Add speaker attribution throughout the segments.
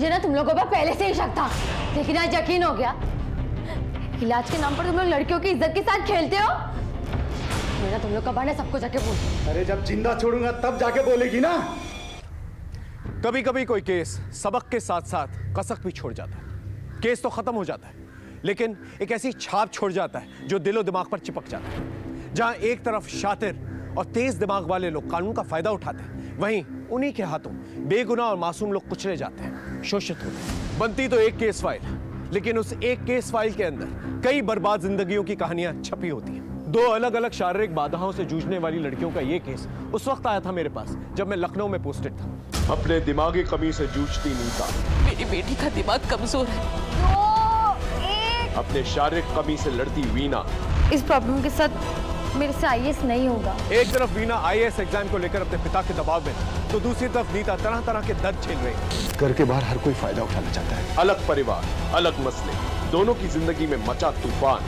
Speaker 1: मुझे ना तुम लोगों पर पहले से ही शक था, लेकिन आज यकीन हो गया। इलाज के नाम पर तुम लोग लड़कियों की इज्जत के साथ खेलते हो। मेरा तुम लोग का बारे सबको जाके बोल।
Speaker 2: अरे जब जिंदा छोड़ूंगा तब जाके बोलेगी ना।
Speaker 3: कभी कभी कोई केस सबक के साथ साथ कसक भी छोड़ जाता है। केस तो खत्म हो जाता है, लेकिन एक ऐसी छाप छोड़ जाता है जो दिलो दिमाग पर चिपक जाता है। जहां एक तरफ शातिर और तेज दिमाग वाले लोग कानून का फायदा उठाते हैं, वहीं उन्हीं के हाथों बेगुनाह और मासूम लोग कुचले जाते हैं, शोषित होते हैं। बनती तो एक केस फाइल, लेकिन उस एक केस फाइल के अंदर कई बर्बाद जिंदगियों की कहानियां छपी होती हैं। 2 अलग अलग शारीरिक बाधाओं से जूझने वाली लड़कियों का यह केस उस वक्त आया था मेरे पास जब मैं लखनऊ में पोस्टेड था। अपने दिमागी कमी से जूझती नीता,
Speaker 4: मेरी बेटी का दिमाग कमजोर है।
Speaker 3: अपने शारीरिक कमी से लड़ती वीना,
Speaker 1: इस प्रॉब्लम के साथ मेरे से आईएएस नहीं होगा।
Speaker 3: एक तरफ वीना आईएएस एग्जाम को लेकर अपने पिता के दबाव में, तो दूसरी तरफ नीता तरह तरह के दर्द झेल रही है।
Speaker 2: घर के बाहर हर कोई फायदा उठाना चाहता है।
Speaker 3: अलग परिवार, अलग मसले, दोनों की जिंदगी में मचा तूफान।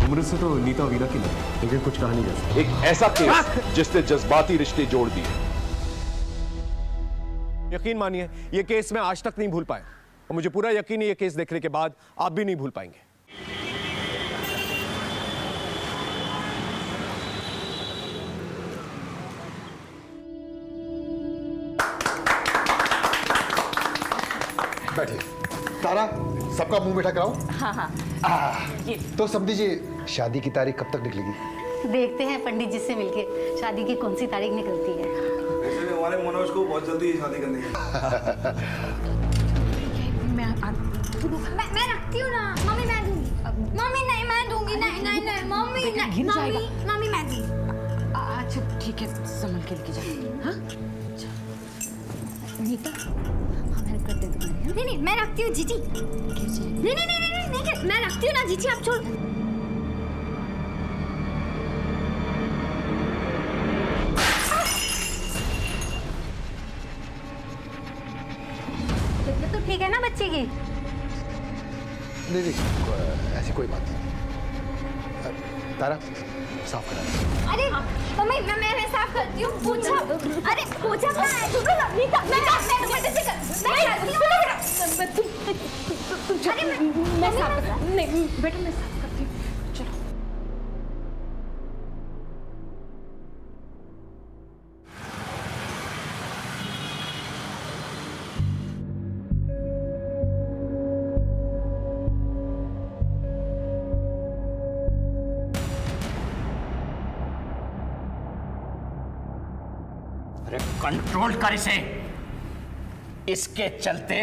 Speaker 5: उम्र से तो नीता वीना की लगी, लेकिन कुछ कहानी जैसा।
Speaker 3: एक ऐसा केस जिसने जज्बाती रिश्ते जोड़ दिए। यकीन मानिए ये केस मैं आज तक नहीं भूल पाया, और मुझे पूरा यकीन है ये केस देखने के बाद आप भी नहीं भूल पाएंगे।
Speaker 2: बैठिए। तारा, सबका मुंह मीठा कराओ।
Speaker 4: हाँ।
Speaker 2: तो समझी जी, शादी की तारीख कब तक निकलेगी?
Speaker 6: देखते हैं पंडित जी से मिलके शादी की कौन सी तारीख निकलती है।
Speaker 7: वैसे भी हमारे मनोज को बहुत जल्दी शादी करनी है।
Speaker 6: मैं रखती हूँ ना मम्मी, मैं दूंगी। मम्मी नहीं, मैं दूंगी। नहीं नहीं नहीं मम्मी, मम्मी मैं दूंगी।
Speaker 4: अच्छा ठीक है, संभल के लेके जाओ। हाँ
Speaker 6: नीता, मैं कर दे तुम्हारी। नहीं मैं रखती हूँ जीजी। नहीं मैं रखती हूँ ना जीजी, आप छोड़। तो ठीक है ना बच्चे की?
Speaker 2: नहीं ऐसी कोई बात नहीं। तारा, साफ करा।
Speaker 6: अरे मम्मी, मैं साफ करती हूँ। पूछा, अरे पूछा क्या है? नीता, मैं साफ करती हूँ।
Speaker 4: नहीं बेटा, मैं साफ करती हूँ। चलो।
Speaker 8: अरे कंट्रोल कर इसे, इसके चलते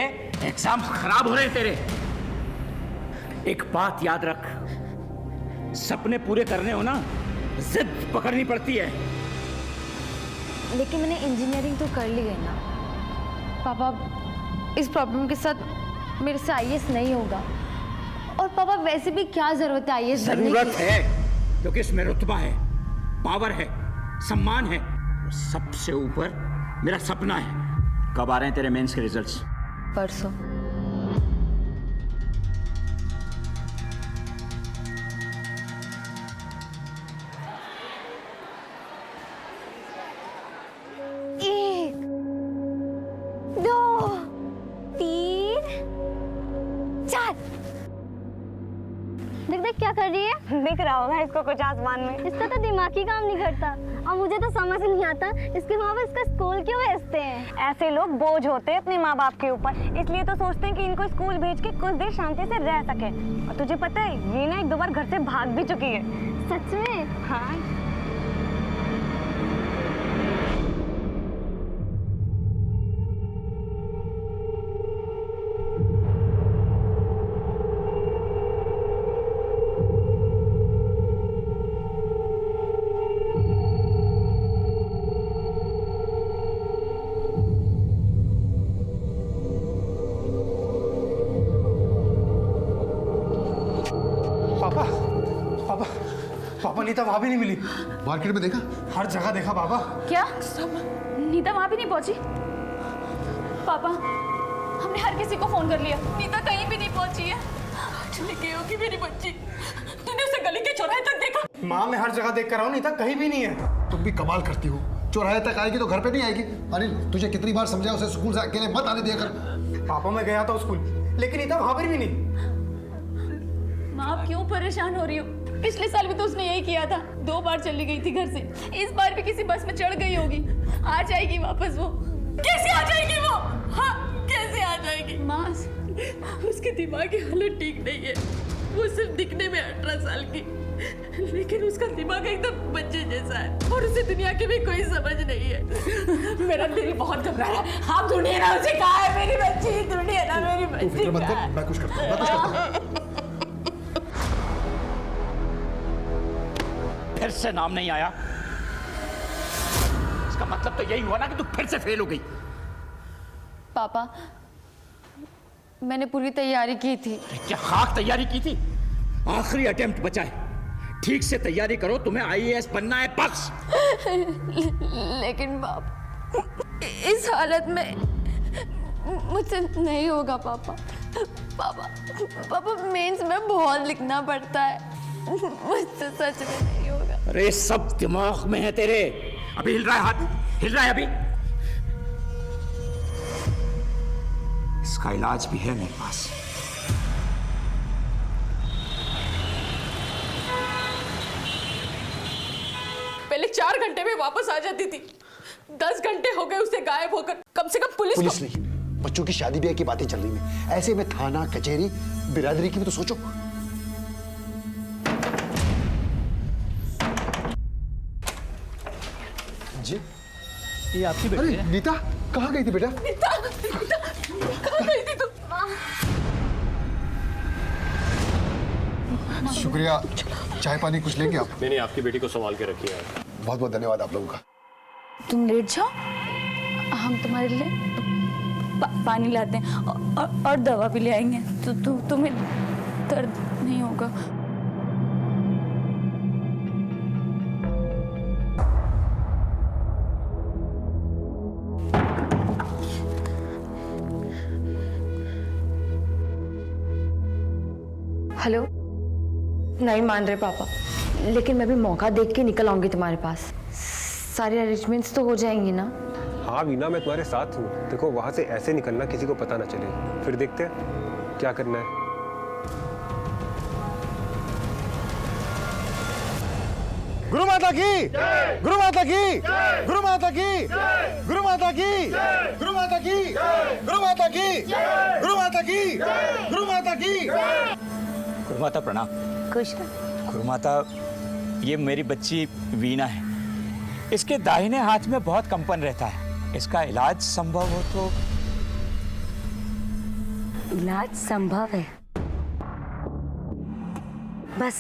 Speaker 8: एग्जाम खराब हो रहे हैं तेरे। एक बात याद रख, सपने पूरे करने हो ना, जिद पकड़नी पड़ती है।
Speaker 1: लेकिन मैंने इंजीनियरिंग तो कर ली है ना पापा। इस प्रॉब्लम के साथ मेरे से आईएएस नहीं होगा। और पापा वैसे भी क्या जरूरत है आईएएस बनने की?
Speaker 8: जरूरत है क्योंकि इसमें रुतबा है, पावर है, सम्मान है, और सबसे ऊपर मेरा सपना है। कब आ रहे हैं तेरे मेंस के रिजल्ट्स?
Speaker 1: परसों।
Speaker 6: एक, दो, तीन, चार। देख क्या कर रही है? दिख रहा होगा इसको कुछ आसमान में। इसका तो दिमाग ही काम नहीं करता, और मुझे तो समझ नहीं आता इसके माँ बाप इसका स्कूल क्यों भेजते हैं। ऐसे लोग बोझ होते हैं अपने माँ बाप के ऊपर, इसलिए तो सोचते हैं कि इनको स्कूल भेज के कुछ देर शांति से रह सके। और तुझे पता है ये ना 1-2 बार घर से भाग भी चुकी है। सच में? हाँ।
Speaker 7: पापा नीता वहां भी नहीं मिली।
Speaker 2: मार्केट में देखा?
Speaker 7: हर जगह देखा पापा।
Speaker 4: क्या नीता वहां भी नहीं पहुंची? पापा हमने हर किसी को फोन कर लिया, नीता कहीं भी नहीं पहुंची है। चली गई होगी मेरी बच्ची। तूने उसे गली के चौराहे तक देखा?
Speaker 7: माँ मैं हर जगह देख कर रहा हूँ, नीता कहीं भी नहीं है।
Speaker 2: तुम भी कमाल करती हो, चौराहे तक आएगी तो घर पे नहीं आएगी। अनिल, तुझे कितनी बार समझाया उसे स्कूल से अकेले मत आने दिया कर।
Speaker 7: पापा मैं गया था स्कूल, लेकिन नीता वहां पर भी नहीं।
Speaker 4: माँ आप क्यों परेशान हो रही हो? पिछले साल भी तो उसने यही किया था, 2 बार चली गई थी घर से। इस बार भी किसी बस में चढ़ गई होगी। आ जाएगी वापस वो। कैसे आ जाएगी वो? हाँ कैसे आ जाएगी? माँ उसके दिमाग की हालत ठीक नहीं है। वो सिर्फ दिखने में 18 साल की, लेकिन उसका दिमाग एकदम बच्चे जैसा है और उसे दुनिया की भी कोई समझ नहीं है। मेरा दिल बहुत घबरा रहा है। आप ढूंढिए ना उसे, कहाँ है मेरी बच्ची? ढूंढिए ना मेरी बच्ची।
Speaker 2: फिक्र मत कर, मैं कुछ करता हूँ।
Speaker 8: फिर से नाम नहीं आया, इसका मतलब तो यही हुआ ना कि तू फिर से फेल हो गई।
Speaker 1: पापा मैंने पूरी तैयारी की थी।
Speaker 8: क्या खाक तैयारी की थी? आखिरी अटेम्प्ट बचा है, ठीक से तैयारी करो, तुम्हें आईएएस बनना है बस।
Speaker 1: लेकिन इस हालत में मुझसे नहीं होगा पापा। पापा मेंस में बहुत लिखना पड़ता है, मुझसे सच में नहीं होगा।
Speaker 8: अरे सब दिमाग में है तेरे। अभी हिल रहा है हाथ, हिल रहा है अभी। इसका इलाज भी है मेरे पास।
Speaker 4: पहले 4 घंटे में वापस आ जाती थी, 10 घंटे हो गए उसे गायब होकर। कम से कम पुलिस
Speaker 2: नहीं, बच्चों की शादी ब्याह की बातें चल रही हैं, ऐसे में थाना कचहरी बिरादरी की भी तो सोचो। जी
Speaker 5: ये आपकी बेटी है?
Speaker 2: नीता कहाँ गई थी बेटा?
Speaker 4: कहाँ गई थी तुम?
Speaker 2: शुक्रिया, चाय पानी कुछ लेंगे आप?
Speaker 5: नहीं, आपकी बेटी को संभाल के रखिए आप।
Speaker 2: बहुत बहुत धन्यवाद आप लोगों का।
Speaker 1: तुम लेट जाओ, हम तुम्हारे लिए
Speaker 4: पानी लाते हैं और दवा भी ले आएंगे, तो तुम्हें दर्द नहीं होगा।
Speaker 1: हेलो। नहीं मान रहे पापा, लेकिन मैं भी मौका देख के निकल आऊंगी तुम्हारे पास। सारे अरेंजमेंट्स तो हो जाएंगी ना?
Speaker 5: हाँ वीना, मैं तुम्हारे साथ हूँ। देखो वहां से ऐसे निकलना किसी को पता ना चले, फिर देखते हैं क्या करना है।
Speaker 3: गुरु माता की, गुरु माता की, गुरु माता की, गुरु माता की, गुरु माता की, गुरु माता की, गुरु माता की, गुरु माता की।
Speaker 8: गुरुमाता प्रणाम।
Speaker 6: खुश
Speaker 8: गुरुमाता, ये मेरी बच्ची वीना है। इसके दाहिने हाथ में बहुत कंपन रहता है, इसका इलाज संभव हो तो।
Speaker 6: इलाज संभव है, बस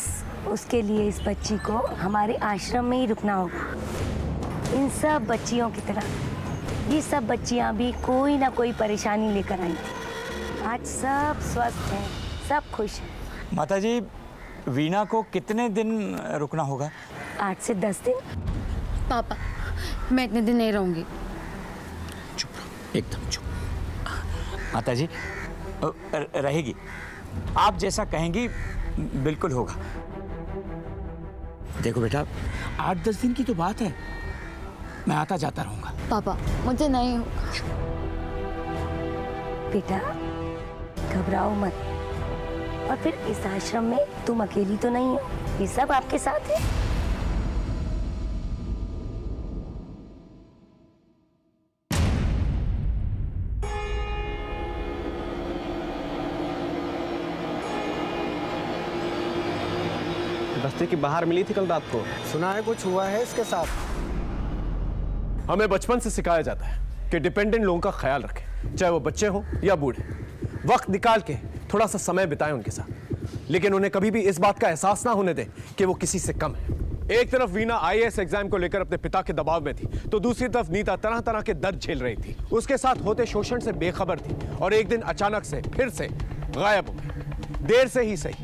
Speaker 6: उसके लिए इस बच्ची को हमारे आश्रम में ही रुकना होगा। इन सब बच्चियों की तरह ये सब बच्चियां भी कोई ना कोई परेशानी लेकर आई। आज सब स्वस्थ हैं, सब खुश हैं।
Speaker 8: माता जी, वीना को कितने दिन रुकना होगा?
Speaker 6: 8 से 10 दिन।
Speaker 1: पापा मैं इतने दिन नहीं रहूंगी।
Speaker 8: चुप रहो, एकदम चुप। माता जी रहेगी, आप जैसा कहेंगी बिल्कुल होगा। देखो बेटा, 8-10 दिन की तो बात है, मैं आता जाता रहूंगा।
Speaker 1: पापा मुझे नहीं होगा।
Speaker 6: बेटा घबराओ मत, और फिर इस आश्रम में तुम अकेली तो नहीं हो, ये सब आपके साथ है।
Speaker 5: रास्ते के बाहर मिली थी कल रात को।
Speaker 7: सुना है कुछ हुआ है इसके साथ।
Speaker 3: हमें बचपन से सिखाया जाता है कि डिपेंडेंट लोगों का ख्याल रखें, चाहे वो बच्चे हों या बूढ़े। वक्त निकाल के थोड़ा सा समय बिताएं उनके साथ, लेकिन उन्हें कभी भी इस बात का एहसास ना होने दें कि वो किसी से कम है। एक तरफ वीना आईएएस एग्जाम को लेकर अपने पिता के दबाव में थी, तो दूसरी तरफ नीता तरह तरह के दर्द झेल रही थी। उसके साथ होते शोषण से बेखबर थी और एक दिन अचानक से फिर से गायब हो गई। देर से ही सही,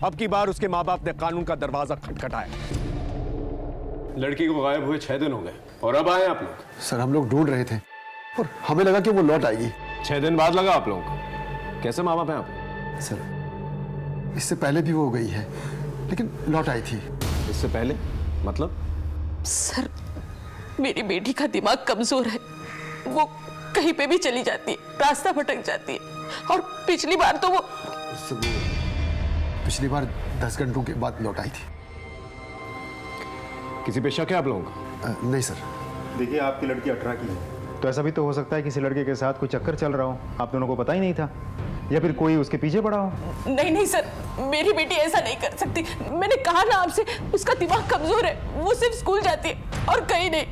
Speaker 3: अब की बार उसके माँ बाप ने कानून का दरवाजा खटखटाया।
Speaker 5: लड़की को गायब हुए 6 दिन हो गए और अब आए आप लोग।
Speaker 2: सर हम लोग ढूंढ रहे थे और हमें लगा कि वो लौट आएगी।
Speaker 5: 6 दिन बाद लगा आप लोगों को? कैसे माँ बाप हैं आप?
Speaker 2: सर इससे पहले भी वो गई है, लेकिन लौट आई थी।
Speaker 5: इससे पहले मतलब?
Speaker 1: सर
Speaker 9: मेरी बेटी का दिमाग कमजोर है, वो कहीं पे भी चली जाती है, रास्ता भटक जाती है। और पिछली बार तो वो
Speaker 2: पिछली बार 10 घंटों के बाद लौट आई थी।
Speaker 3: किसी पे शक है आप लोगों को?
Speaker 2: नहीं सर।
Speaker 10: देखिए आपकी लड़की 18 की है,
Speaker 11: तो ऐसा भी तो हो सकता है किसी लड़के के साथ कोई चक्कर चल रहा हो, आप दोनों को पता ही नहीं था, या फिर कोई उसके पीछे पड़ा हो।
Speaker 9: नहीं नहीं सर, मेरी बेटी ऐसा नहीं कर सकती। मैंने कहा ना आपसे, उसका दिमाग कमजोर है, वो सिर्फ स्कूल जाती है और कहीं नहीं।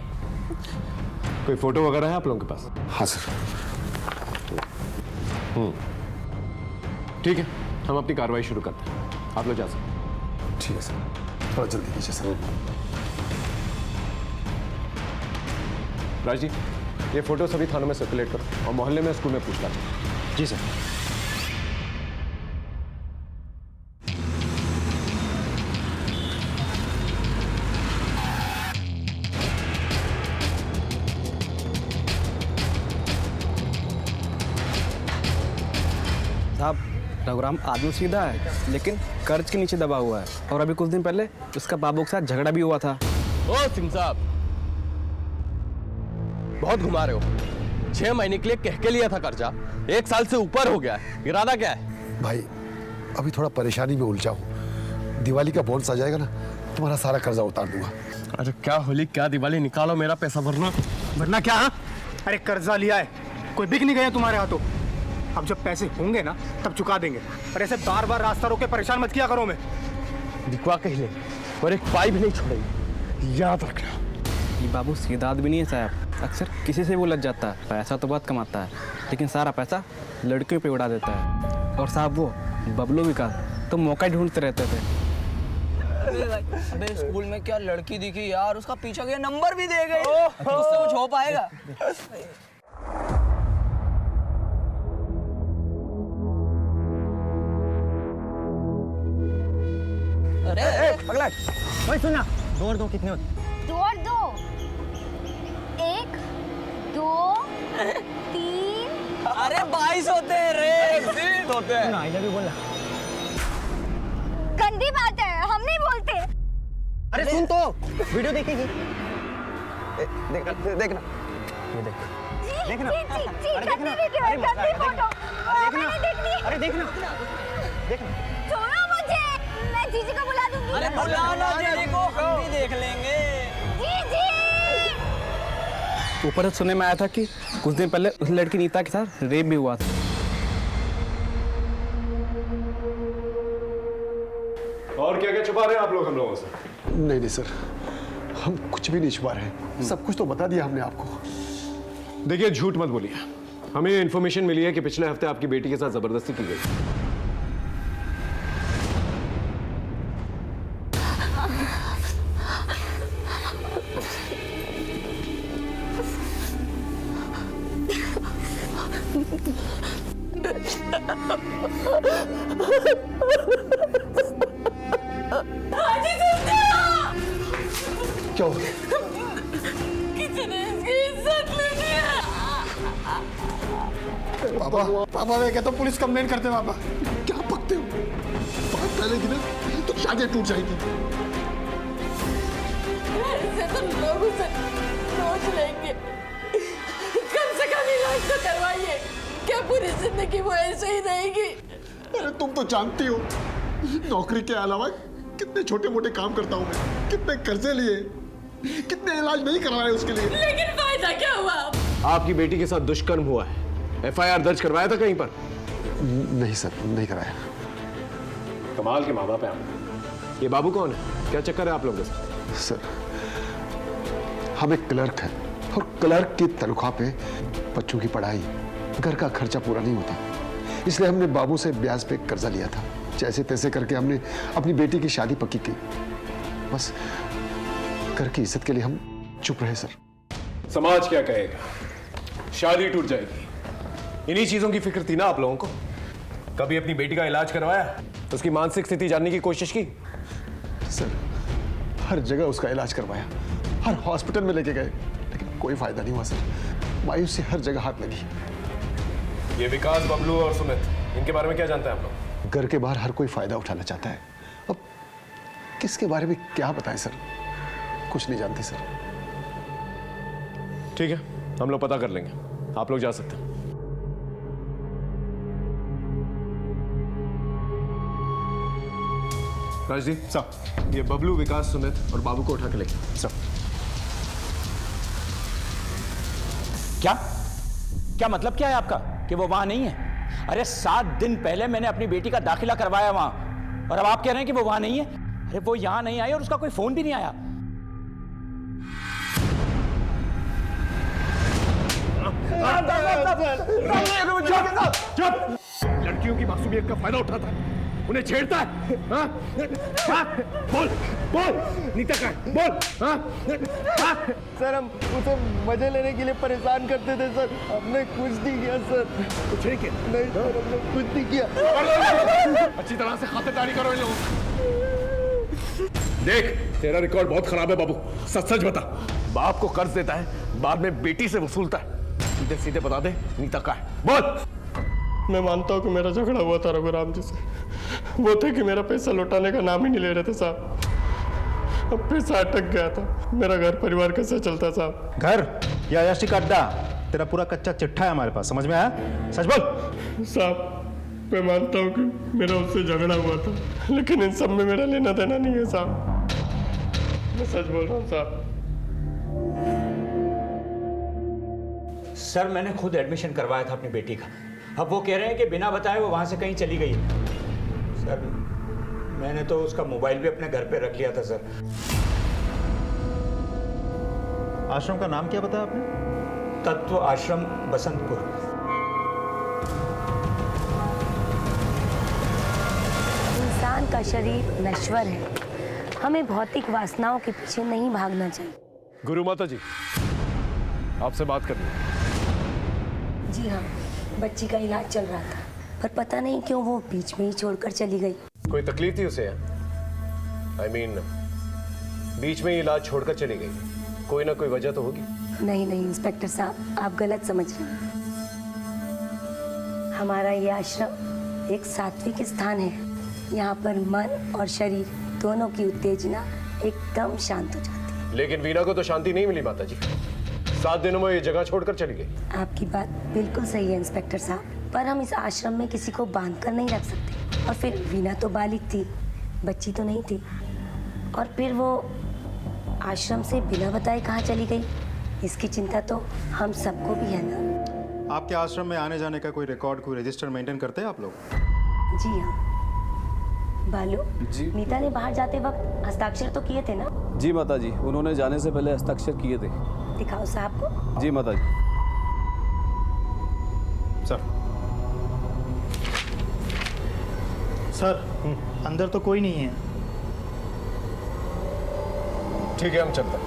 Speaker 3: कोई फोटो वगैरह है आप लोगों के पास?
Speaker 2: हाँ सर।
Speaker 3: ठीक है, हम अपनी कार्रवाई शुरू करते हैं, आप लोग जा सकते हैं।
Speaker 2: ठीक है सर, थोड़ा जल्दी कीजिए सर।
Speaker 3: राज जी, ये फोटो सभी थानों में सर्कुलेट करो और मोहल्ले में, स्कूल में पूछताछ करो।
Speaker 11: जी सर।
Speaker 7: साहब, रघुराम आदमी सीधा है लेकिन कर्ज के नीचे दबा हुआ है, और अभी कुछ दिन पहले उसका बाबू के साथ झगड़ा भी हुआ था।
Speaker 3: ओ सिंह साहब, बहुत घुमा रहे हो। 6 महीने के लिए कह के लिया था कर्जा, 1 साल से ऊपर हो गया है। इरादा क्या है?
Speaker 2: भाई अभी थोड़ा परेशानी में उलझा हूँ, दिवाली का बोनस आ जाएगा ना, तुम्हारा सारा कर्जा उतार दूंगा।
Speaker 3: अरे क्या होली क्या दिवाली, निकालो मेरा पैसा
Speaker 7: वरना क्या? हाँ, अरे कर्जा लिया है, कोई बिक नहीं गया तुम्हारे हाथों। अब जब पैसे होंगे ना तब चुका देंगे, और ऐसे बार बार रास्ता रोक के परेशान मत किया करो। मैं
Speaker 3: दिखवा कहीं ले, और एक पाई भी नहीं छोड़ेगी, याद रखना।
Speaker 7: ये बाबू सीधा आदमी नहीं है साहब, अक्सर किसी से वो लग जाता है। पैसा तो बहुत कमाता है, लेकिन सारा पैसा लड़कियों पे उड़ा देता है। और साहब वो बबलू विकास तो मौका ढूंढते रहते थे।
Speaker 12: अबे स्कूल में क्या लड़की दिखी यार, उसका पीछा गया, नंबर भी दे गए, उससे कुछ हो पाएगा? अरे
Speaker 7: पगला, भाई सुनना, 2 और 2 कितने होते?
Speaker 6: 2 और 2 1 2 3।
Speaker 12: अरे 22 होते हैं रे, 20 होते हैं।
Speaker 7: आई लव यू बोलना।
Speaker 6: गंदी बात है, हम नहीं बोलते।
Speaker 7: अरे सुन तो, वीडियो देखेगी? देखना देखना, ये देख। देखना,
Speaker 6: जी, गंदी वीडियो है, गंदी फोटो।
Speaker 7: अरे देखना, देखना।
Speaker 6: छोड़ो मुझे, मैं जीजी को बुला दूंगी।
Speaker 12: अरे बुलाना जीजी को, हम भी देख लेंगे।
Speaker 6: जीजी!
Speaker 7: ऊपर से सुनने में आया था कि कुछ दिन पहले उस लड़की नीता के साथ रेप भी हुआ था।
Speaker 3: और क्या क्या छुपा रहे हैं आप लोग हम लोगों से?
Speaker 2: नहीं नहीं सर, हम कुछ भी नहीं छुपा रहे हैं, सब कुछ तो बता दिया हमने आपको।
Speaker 3: देखिए झूठ मत बोलिए, हमें ये इन्फॉर्मेशन मिली है कि पिछले हफ्ते आपकी बेटी के साथ जबरदस्ती की गई।
Speaker 2: क्या हो गया?
Speaker 9: किसी ने इसकी इज्जत ले लिया।
Speaker 2: पापा, पापा मैं कहता हूँ पुलिस कंप्लेन करते हैं। पापा क्या पकते हो? बात फैलेगी ना तो शादी टूट जाएगी।
Speaker 9: ऐसे तो लोग उसे सोच लेंगे। कम से कम इलाज तो करवाइए, क्या पूरी जिंदगी वो ऐसे ही रहेगी?
Speaker 2: अरे तुम तो जानती हो नौकरी के अलावा कितने छोटे मोटे काम करता हूँ मैं, कितने कर्जे लिए, कितने इलाज नहीं करवाए उसके लिए।
Speaker 9: लेकिन फायदा क्या हुआ?
Speaker 3: आपकी बेटी के साथ दुष्कर्म हुआ है, FIR दर्ज करवाया था कहीं पर?
Speaker 2: नहीं सर, नहीं कराया।
Speaker 3: कमाल के माँ बाप है आप। ये बाबू कौन है, क्या चक्कर है आप लोगों के साथ?
Speaker 2: सर हम एक क्लर्क हैं, और क्लर्क की तनख्वाह पे बच्चों की पढ़ाई, घर का खर्चा पूरा नहीं होता, इसलिए हमने बाबू से ब्याज पे कर्जा लिया था। जैसे तैसे करके हमने अपनी बेटी की शादी पक्की की। बस घर की इज्जत के लिए हम चुप रहे सर।
Speaker 3: समाज क्या कहेगा, शादी टूट जाएगी, इन्हीं चीजों की फिक्र थी ना आप लोगों को? कभी अपनी बेटी का इलाज करवाया, उसकी मानसिक स्थिति जानने की कोशिश की?
Speaker 2: सर हर जगह उसका इलाज करवाया, हर हॉस्पिटल में लेके गए, लेकिन कोई फायदा नहीं हुआ सर। मायूसी हर जगह हाथ लगी।
Speaker 3: ये विकास, बबलू और सुमित, इनके बारे में क्या जानते हैं आप लोग?
Speaker 2: घर के बाहर हर कोई फायदा उठाना चाहता है, अब किसके बारे में क्या बताएं सर, कुछ नहीं जानते सर।
Speaker 3: ठीक है, हम लोग पता कर लेंगे, आप लोग जा सकते हैं। राजदीप साहब, ये बबलू, विकास, सुमित और बाबू को उठा के लेंगे।
Speaker 8: सर क्या क्या मतलब क्या है आपका कि वो वहां नहीं है? अरे 7 दिन पहले मैंने अपनी बेटी का दाखिला करवाया वहां, और अब आप कह रहे हैं कि वो वहां नहीं है? अरे वो यहां नहीं आई और उसका कोई फोन भी नहीं आया।
Speaker 3: चुप! लड़कियों की मासूमियत का फायदा उठाता है, उन्हें छेड़ता है। हाँ? हाँ? बोल बोल, नीता का है, बोल। हाँ? हाँ?
Speaker 13: सर हम उसे मजे लेने के लिए परेशान करते थे सर, हमने कुछ नहीं किया सर।
Speaker 3: कुछ नहीं किया?
Speaker 13: नहीं सर, हमने कुछ नहीं किया।
Speaker 3: अच्छी तरह से खातिरदारी करो इन लोगों की। देख, तेरा रिकॉर्ड बहुत खराब है बाबू, सच सच बता। बाप को कर्ज देता है, बाद में बेटी से वसूलता है। सीधे सीधे बता दे, नीता का है, बोल।
Speaker 13: मैं मानता हूँ कि मेरा झगड़ा हुआ था रघुराम जी से, वो थे कि मेरा पैसा लौटाने का नाम ही नहीं ले रहे थे साहब। अब पैसा अटक गया था, मेरा घर परिवार कैसे चलता साहब?
Speaker 11: घर या अयाशी का अड्डा? तेरा पूरा कच्चा चिट्ठा है हमारे पास, समझ में आया? सच बोल।
Speaker 13: साहब मैं मानता हूँ कि मेरा उससे झगड़ा हुआ था, लेकिन इन सब में मेरा लेना देना नहीं है साहब, मैं सच बोल रहा हूँ साहब।
Speaker 8: सर मैंने खुद एडमिशन करवाया था अपनी बेटी का, अब वो कह रहे हैं कि बिना बताए वो वहां से कहीं चली गई। सर मैंने तो उसका मोबाइल भी अपने घर पे रख लिया था सर।
Speaker 11: आश्रम का नाम क्या बताया आपने?
Speaker 8: तत्व आश्रम बसंतपुर।
Speaker 6: इंसान का शरीर नश्वर है, हमें भौतिक वासनाओं के पीछे नहीं भागना चाहिए।
Speaker 3: गुरु माता जी, आपसे बात करनी है।
Speaker 6: जी हाँ, बच्ची का इलाज चल रहा था, पर पता नहीं क्यों वो बीच में ही छोड़कर चली गई।
Speaker 3: कोई तकलीफ थी उसे? I mean, बीच में ही इलाज छोड़कर चली गई, कोई ना कोई वजह तो होगी।
Speaker 6: नहीं नहीं इंस्पेक्टर साहब, आप गलत समझ रहे हैं। हमारा ये आश्रम एक सात्विक स्थान है, यहाँ पर मन और शरीर दोनों की उत्तेजना एकदम शांत हो जाती है।
Speaker 3: लेकिन वीना को तो शांति नहीं मिली माता जी, 7 दिनों में ये जगह छोड़कर चली गई।
Speaker 6: आपकी बात बिल्कुल सही है इंस्पेक्टर साहब, पर हम इस आश्रम में किसी को बांध कर नहीं रख सकते। और फिर वीना तो बालिग थी, बच्ची तो नहीं थी, और फिर वो आश्रम से बिना बताए कहाँ चली गई, इसकी चिंता तो हम सबको भी है ना।
Speaker 11: आपके आश्रम में आने जाने का कोई रिकॉर्ड, कोई रजिस्टर मेंटेन करते हैं आप लोग?
Speaker 6: जी हाँ। बालू जी, नीता ने बाहर जाते वक्त हस्ताक्षर तो किए थे ना?
Speaker 7: जी माता जी, उन्होंने जाने से पहले हस्ताक्षर किए थे।
Speaker 6: दिखाओ साहब को।
Speaker 7: जी माता जी।
Speaker 11: सर अंदर तो कोई नहीं है।
Speaker 3: ठीक है, हम चलते हैं।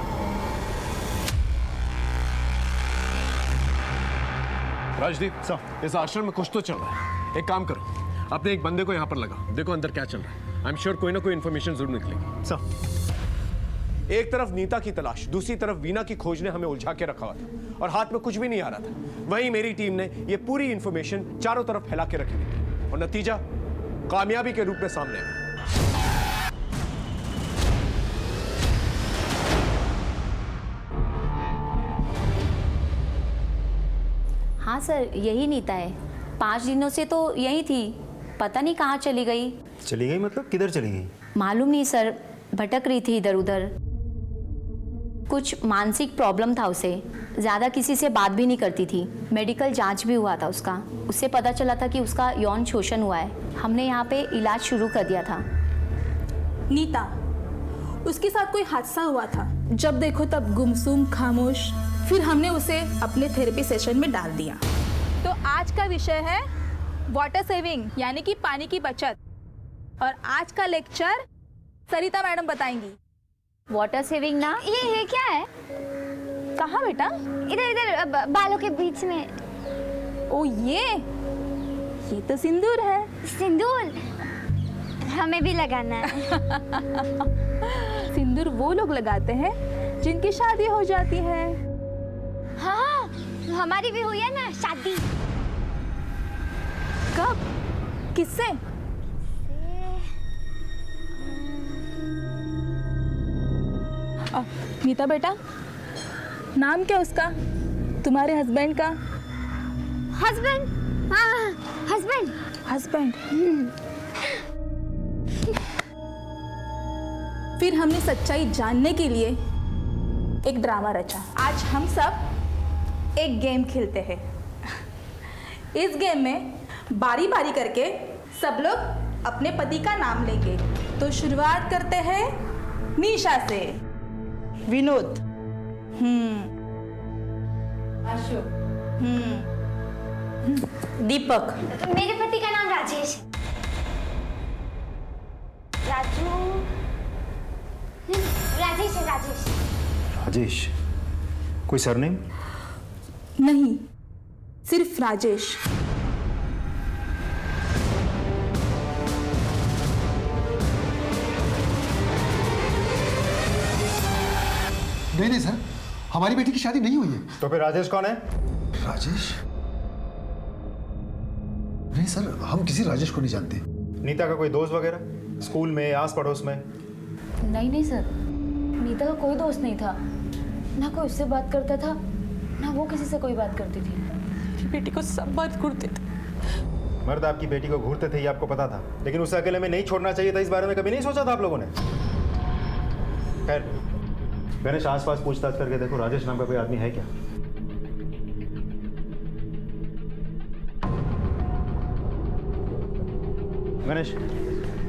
Speaker 3: राजदीप सर, इस आश्रम में कुछ तो चल रहा है। एक काम करो, अपने एक बंदे को यहाँ पर लगा, देखो अंदर क्या चल रहा है। आई एम श्योर कोई ना कोई इन्फॉर्मेशन जरूर निकलेगी। सर, एक तरफ नीता की तलाश, दूसरी तरफ वीना की खोज ने हमें उलझा के रखा हुआ था और हाथ में कुछ भी नहीं आ रहा था। वहीं मेरी टीम ने ये पूरी इंफॉर्मेशन चारों तरफ फैला के रखी थी और नतीजा कामयाबी के रूप में सामने आया।
Speaker 4: हाँ सर, यही नीता है। 5 दिनों से तो यही थी, पता नहीं कहाँ चली गई।
Speaker 11: चली गई मतलब किधर चली गई?
Speaker 4: मालूम नहीं सर, भटक रही थी इधर उधर। कुछ मानसिक प्रॉब्लम था उसे, ज़्यादा किसी से बात भी नहीं करती थी। मेडिकल जांच भी हुआ था उसका, उससे पता चला था कि उसका यौन शोषण हुआ है। हमने यहाँ पे इलाज शुरू कर दिया था।
Speaker 14: नीता, उसके साथ कोई हादसा हुआ था, जब देखो तब गुमसुम खामोश। फिर हमने उसे अपने थेरेपी सेशन में डाल दिया।
Speaker 15: तो आज का विषय है वाटर सेविंग, यानी कि पानी की बचत, और आज का लेक्चर सरिता मैडम बताएंगी।
Speaker 4: वाटर सेविंग ना,
Speaker 6: ये क्या है?
Speaker 15: कहाँ बेटा?
Speaker 6: इधर इधर बालों के बीच में।
Speaker 15: ओ ये तो सिंदूर है।
Speaker 6: सिंदूर हमें भी लगाना है।
Speaker 15: सिंदूर वो लोग लगाते हैं जिनकी शादी हो जाती है।
Speaker 6: हाँ, हमारी भी हुई है ना शादी।
Speaker 15: कब? किससे? नीता बेटा,
Speaker 14: नाम क्या उसका, तुम्हारे हस्बैंड का?
Speaker 6: हस्बैंड? हाँ, हस्बैंड।
Speaker 14: हस्बैंड। फिर हमने सच्चाई जानने के लिए एक ड्रामा रचा। आज हम सब एक गेम खेलते हैं। इस गेम में बारी बारी करके सब लोग अपने पति का नाम लेंगे। तो शुरुआत करते हैं निशा से। विनोद। अशोक। दीपक।
Speaker 6: मेरे पति का नाम राजेश है। राजेश है, राजेश।
Speaker 11: राजेश? कोई सरनेम?
Speaker 14: नहीं, सिर्फ राजेश।
Speaker 2: नहीं सर, हमारी बेटी की शादी नहीं हुई है।
Speaker 11: तो फिर राजेश कौन है?
Speaker 2: राजेश? नहीं सर, हम किसी राजेश को नहीं जानते।
Speaker 11: नीता का कोई दोस्त वगैरह स्कूल में, आस पड़ोस में?
Speaker 4: नहीं सर, नीता का कोई दोस्त नहीं था। ना कोई उससे बात करता था, ना वो किसी से कोई बात करती थी।
Speaker 9: मेरी बेटी को सब बात घूरते थे।
Speaker 11: मर्द आपकी बेटी को घूरते थे ये आपको पता था, लेकिन उसे अकेले में नहीं छोड़ना चाहिए था। इस बारे में कभी नहीं सोचा था आप लोगों ने? खैर, गणेश आसपास पूछताछ करके देखो, राजेश नाम का कोई आदमी है क्या? गणेश,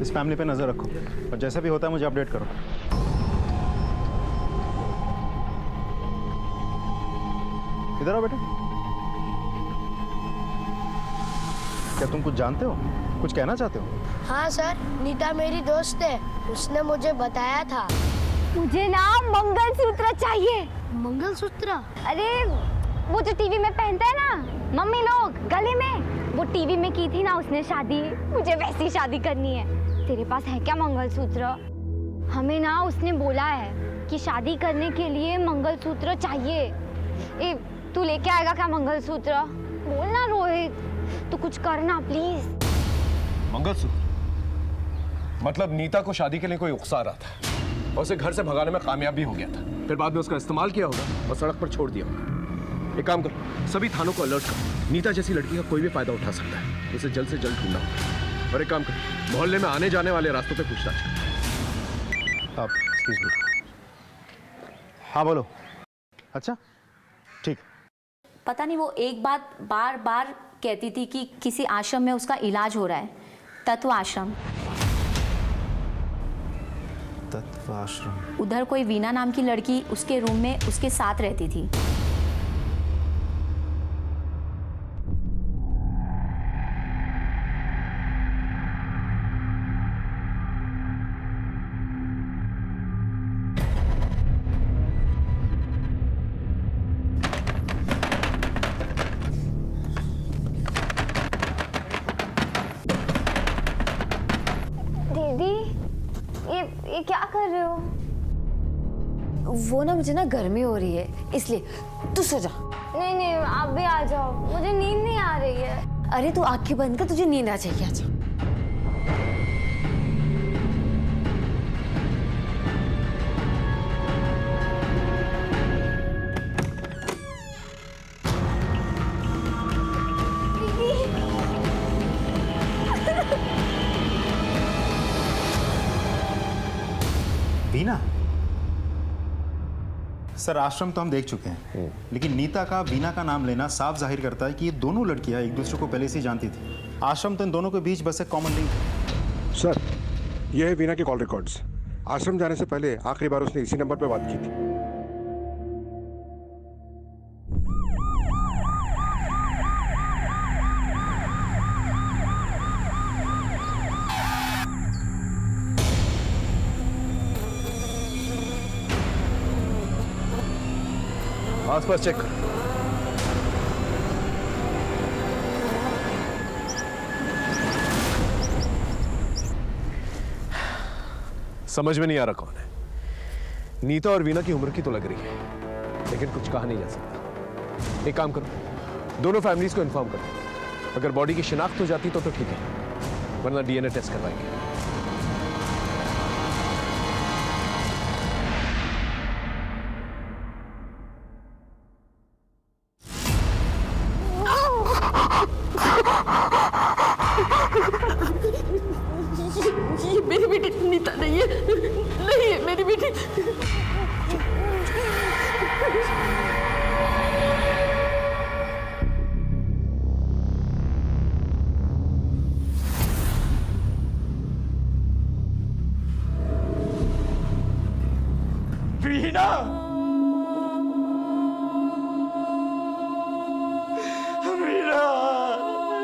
Speaker 11: इस फैमिली पे नजर रखो और जैसा भी होता है मुझे अपडेट करो। इधर आओ बेटा। क्या तुम कुछ जानते हो, कुछ कहना चाहते हो?
Speaker 16: हाँ सर, नीता मेरी दोस्त है, उसने मुझे बताया था।
Speaker 6: मुझे ना मंगलसूत्र चाहिए।
Speaker 16: मंगलसूत्र?
Speaker 6: अरे वो जो टीवी में पहनता है ना मम्मी लोग गले में, वो टीवी में की थी ना उसने शादी, मुझे वैसी शादी करनी है। तेरे पास है क्या मंगलसूत्र? हमें ना उसने बोला है कि शादी करने के लिए मंगलसूत्र चाहिए। ए, तू लेके आएगा क्या मंगलसूत्र? बोलना रोहित, तू कुछ करना प्लीज।
Speaker 3: मंगलसूत्र? मतलब नीता को शादी के लिए कोई उकसा रहा था और उसे घर से भगाने में कामयाब भी हो गया था, फिर बाद में उसका इस्तेमाल किया होगा और सड़क पर छोड़ दिया होगा। एक काम करो, सभी थानों को अलर्ट करो। नीता जैसी लड़की का कोई भी फायदा उठा सकता है, उसे जल्द से जल्द ढूंढना होगा। और एक काम करो, मोहल्ले में आने जाने वाले रास्तों पे पूछताछ करो।
Speaker 11: आप एक्सक्यूज मी। हाँ बोलो। अच्छा ठीक।
Speaker 17: पता नहीं वो एक बात बार बार कहती थी कि किसी आश्रम में उसका इलाज हो रहा है, तत्व आश्रम।
Speaker 11: तत्व आश्रम?
Speaker 17: उधर कोई वीना नाम की लड़की उसके रूम में उसके साथ रहती थी।
Speaker 6: ये क्या कर रहे हो?
Speaker 1: वो ना मुझे ना गर्मी हो रही है, इसलिए तू सो जा।
Speaker 6: नहीं नहीं, आप भी आ जाओ, मुझे नींद नहीं आ रही है।
Speaker 1: अरे तू आंखें बंद कर, तुझे नींद आ जाएगी, आ जा।
Speaker 11: वीना? सर आश्रम तो हम देख चुके हैं, लेकिन नीता का वीना का नाम लेना साफ जाहिर करता है कि ये दोनों लड़कियां एक दूसरे को पहले से ही जानती थी। आश्रम तो इन दोनों के बीच बस एक कॉमन लिंक है।
Speaker 18: सर, ये है वीना के कॉल रिकॉर्ड्स। आश्रम जाने से पहले आखिरी बार उसने इसी नंबर पर बात की थी।
Speaker 3: आसपास चेक कर। समझ में नहीं आ रहा कौन है। नीता और वीना की उम्र की तो लग रही है, लेकिन कुछ कहा नहीं जा सकता। एक काम करो, दोनों फैमिलीज को इन्फॉर्म करो। अगर बॉडी की शिनाख्त हो जाती तो ठीक है, वरना डीएनए टेस्ट करवाएंगे।
Speaker 9: नहीं है, नहीं है मेरी बेटी।
Speaker 3: वीणा, वीणा,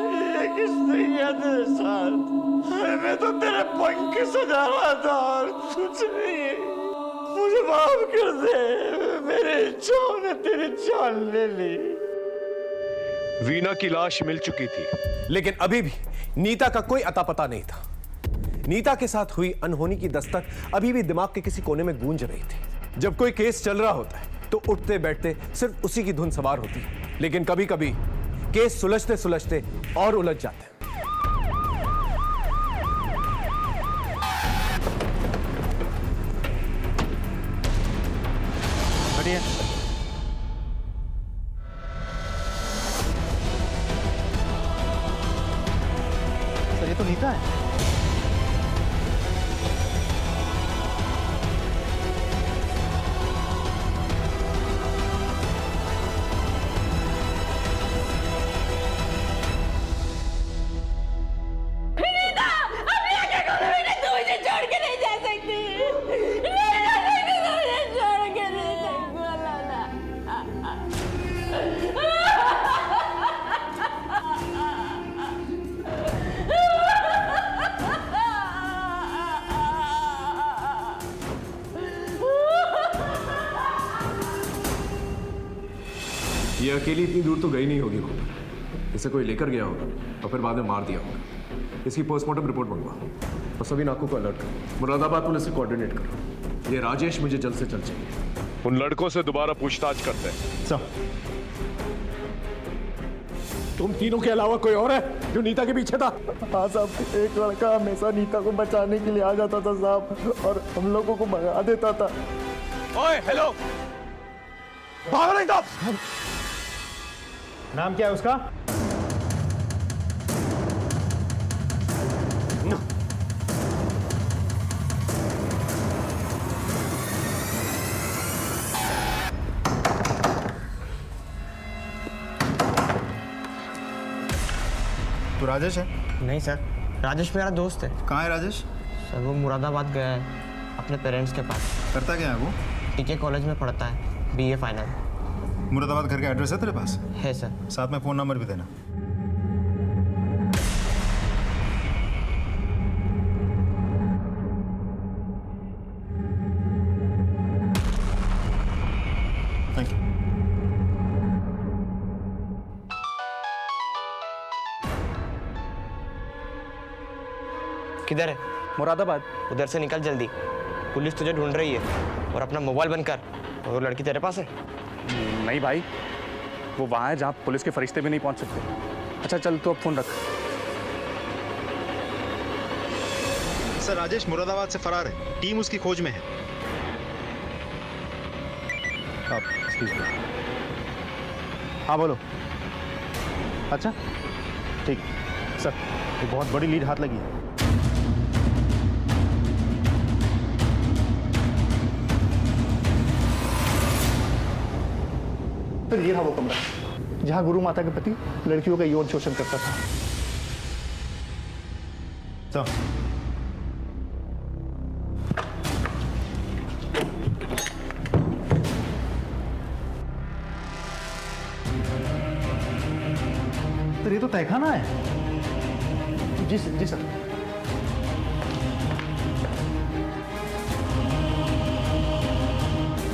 Speaker 3: ये किसने किया तेरे साथ? मैं तो तेरे पंख सजा रहा था और कुछ नहीं। मुझे माफ कर दे, मेरे इच्छाओं ने तेरी जान ले ली।
Speaker 19: वीणा की लाश मिल चुकी थी,
Speaker 3: लेकिन अभी भी नीता का कोई अता पता नहीं था। नीता के साथ हुई अनहोनी की दस्तक अभी भी दिमाग के किसी कोने में गूंज रही थी। जब कोई केस चल रहा होता है तो उठते बैठते सिर्फ उसी की धुन सवार होती है, लेकिन कभी कभी केस सुलझते सुलझते और उलझ जाते हैं।
Speaker 11: बढ़िया। सर ये तो नीता है।
Speaker 3: ये अकेली इतनी दूर तो गई नहीं होगी, इसे कोई लेकर गया होगा और फिर बाद में मार दिया होगा। इसकी पोस्टमार्टम रिपोर्ट मंगवा और सभी नाकों को अलर्ट करो। मुरादाबाद पुलिस से कोऑर्डिनेट करो। ये राजेश मुझे जल्द से जल्द चाहिए।
Speaker 19: उन लड़कों से दोबारा पूछताछ करते हैं।
Speaker 11: सर,
Speaker 3: तुम तीनों के अलावा कोई और है जो नीता के पीछे था?
Speaker 20: हाँ साहब, एक लड़का हमेशा नीता को बचाने के लिए आ जाता था साहब, और हम लोगों को भगा देता था।
Speaker 3: ओए हेलो, भागो नहीं तो।
Speaker 11: नाम क्या है उसका? तो राजेश है?
Speaker 12: नहीं सर, राजेश मेरा दोस्त है।
Speaker 11: कहाँ है राजेश?
Speaker 12: सर वो मुरादाबाद गया है अपने पेरेंट्स के पास।
Speaker 11: करता क्या है वो?
Speaker 12: टीके कॉलेज में पढ़ता है, BA फाइनल।
Speaker 11: मुरादाबाद घर का एड्रेस है तेरे पास?
Speaker 12: है सर।
Speaker 11: साथ में फ़ोन नंबर भी देना। Thank you.
Speaker 12: किधर है?
Speaker 7: मुरादाबाद।
Speaker 12: उधर से निकल जल्दी, पुलिस तुझे ढूंढ रही है। और अपना मोबाइल बंद कर। वो लड़की तेरे पास है?
Speaker 7: नहीं भाई, वो वहाँ है जहाँ पुलिस के फरिश्ते भी नहीं पहुँच सकते। अच्छा चल, तू अब फोन रख।
Speaker 10: सर राजेश मुरादाबाद से फरार है, टीम उसकी खोज में है।
Speaker 11: हाँ बोलो। अच्छा ठीक सर, ये बहुत बड़ी लीड हाथ लगी है।
Speaker 20: फिर ये था वो कमरा जहाँ गुरु माता के पति लड़कियों का यौन शोषण करता था।
Speaker 11: तो ये तो तहखाना है।
Speaker 20: जी सर, जी सर।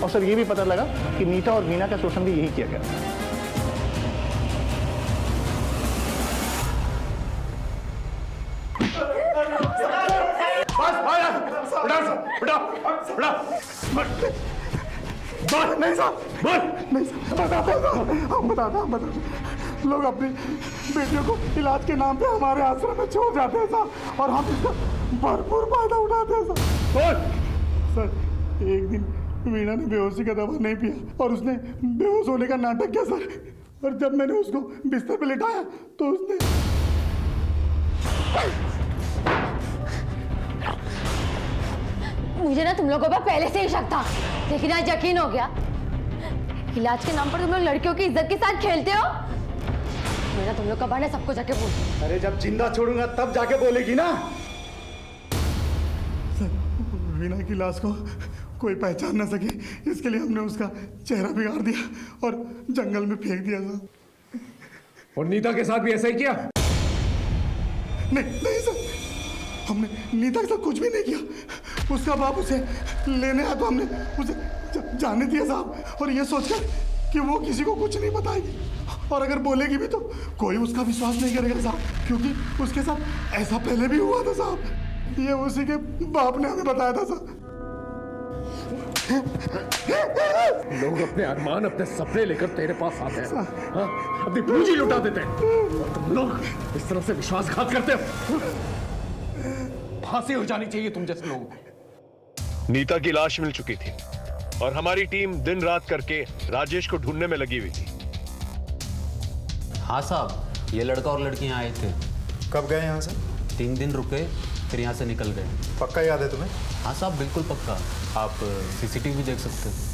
Speaker 20: और सर ये भी पता लगा कि नीता और वीणा का शोषण भी यही किया गया। नहीं साहब, नहीं साहब, बता लोग अपनी बेटियों को इलाज के नाम पे हमारे आश्रम में छोड़ जाते हैं साहब, और हम इसका भरपूर फायदा उठाते हैं साहब। सर एक दिन वीणा ने बेहोशी का दवा नहीं पिया और उसने बेहोश होने का नाटक किया सर, और जब मैंने उसको बिस्तर पे लिटाया तो उसने
Speaker 1: मुझे ना तुम लोगों पर पहले से ही शक था, लेकिन आज यकीन हो गया। इलाज के नाम पर तुम लोग लड़कियों की इज्जत के साथ खेलते हो। मेरा तुम लोग का बहाना सबको जाके बोल।
Speaker 20: अरे जब जिंदा छोड़ूंगा तब जाके बोलेगी ना। सर, वीना की लाश को कोई पहचान ना सके, इसके लिए हमने उसका चेहरा बिगाड़ दिया और जंगल में फेंक दिया सर।
Speaker 3: और नीता के साथ भी ऐसा ही किया?
Speaker 20: नहीं सर, हमने नीता के साथ कुछ भी नहीं किया। उसका बाप उसे लेने आया तो हमने उसे जाने दिया साहब, और ये सोचकर कि वो किसी को कुछ नहीं बताएगी, और अगर बोलेगी भी तो कोई उसका विश्वास नहीं करेगा साहब, क्योंकि उसके साथ ऐसा पहले भी हुआ था साहब। ये उसी के बाप ने हमें बताया था साहब।
Speaker 3: लोग अपने अरमान, अपने सपने लेकर तेरे पास आते हैं, हाँ? अपनी पूंजी लुटा देते हैं, और तुम लोग इस तरह से विश्वासघात करते हो। फांसी हो जानी चाहिए तुम जैसे लोगों को।
Speaker 19: नीता की लाश मिल चुकी थी और हमारी टीम दिन रात करके राजेश को ढूंढने में लगी हुई थी।
Speaker 21: हाँ साहब, ये लड़का और लड़की यहाँ आए थे।
Speaker 11: कब गए यहाँ से?
Speaker 21: 3 दिन रुके, फिर यहाँ से निकल गए।
Speaker 11: पक्का याद है तुम्हें?
Speaker 21: हाँ साहब, बिल्कुल पक्का। आप सीसीटीवी देख सकते हैं।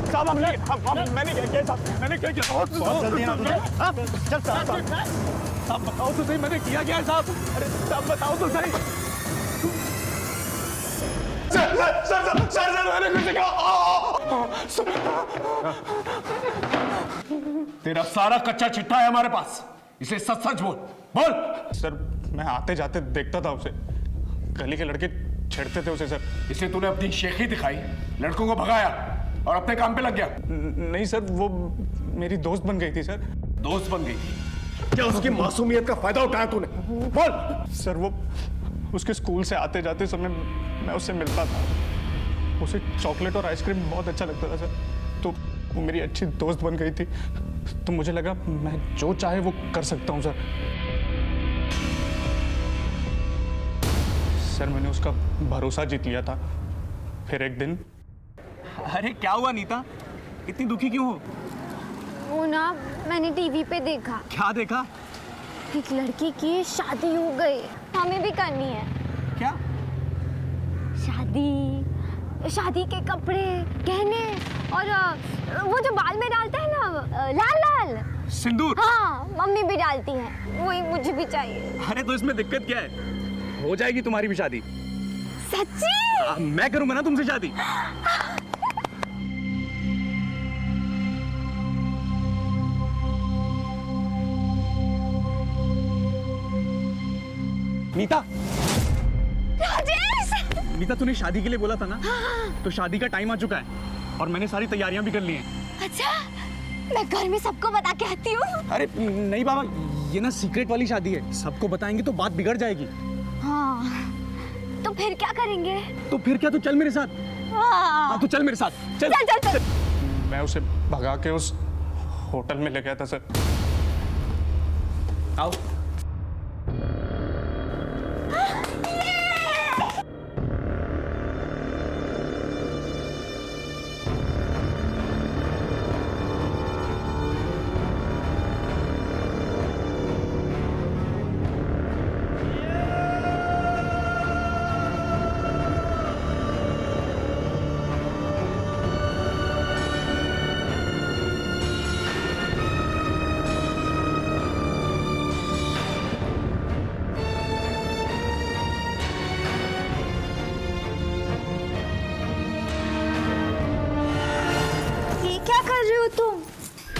Speaker 20: साहब मैंने क्या किया साहब, मैंने क्या किया? बहुत जल्दी ना तुझे। चल साहब बताओ तो सही, मैंने किया क्या है साहब? अरे साहब बताओ तो सही। सर मैंने कुछ कहा।
Speaker 3: तेरा सारा कच्चा चिट्ठा है हमारे पास, इसे सच सच बोल।
Speaker 20: सर मैं आते जाते देखता था उसे, गली के लड़के छेड़ते थे उसे सर।
Speaker 3: इसे तूने अपनी शेखी दिखाई, लड़कों को भगाया और अपने काम पे लग गया?
Speaker 20: नहीं सर, वो मेरी दोस्त बन गई थी सर।
Speaker 3: दोस्त बन गई थी? क्या उसकी मासूमियत का फायदा उठाया तूने? बोल।
Speaker 20: सर वो उसके स्कूल से आते जाते समय मैं उससे मिलता था, उसे चॉकलेट और आइसक्रीम बहुत अच्छा लगता था सर, तो वो मेरी अच्छी दोस्त बन गई थी, तो मुझे लगा मैं जो चाहे वो कर सकता हूँ सर। सर मैंने उसका भरोसा जीत लिया था। फिर एक दिन।
Speaker 7: अरे क्या हुआ नीता, इतनी दुखी क्यों हो?
Speaker 6: वो ना मैंने टीवी पे देखा।
Speaker 7: क्या देखा?
Speaker 6: एक लड़की की शादी हो गई, हमें भी करनी है।
Speaker 7: क्या?
Speaker 6: शादी के कपड़े, गहने, और वो जो बाल में डालते हैं ना लाल लाल
Speaker 7: सिंदूर।
Speaker 6: हाँ मम्मी भी डालती है, वही मुझे भी चाहिए।
Speaker 7: अरे तो इसमें दिक्कत क्या है, हो जाएगी तुम्हारी भी शादी।
Speaker 6: सच्ची?
Speaker 7: मैं करूंगा ना तुमसे शादी। नीता,
Speaker 6: राजेश!
Speaker 7: नीता तूने शादी के लिए बोला था ना? तो शादी का टाइम आ चुका है और मैंने सारी तैयारियां भी कर ली हैं।
Speaker 6: अच्छा, मैं घर में सबको बता के आती हूँ।
Speaker 7: अरे नहीं बाबा, ये ना सीक्रेट वाली शादी है, सबको बताएंगे तो बात बिगड़ जाएगी।
Speaker 6: हाँ, तो फिर क्या करेंगे?
Speaker 7: तो फिर क्या, तू चल मेरे साथ। हाँ, तू चल मेरे साथ। चल
Speaker 6: चल चल, चल।
Speaker 20: मैं उसे भगा के उस होटल में ले गया था सर।
Speaker 7: आओ।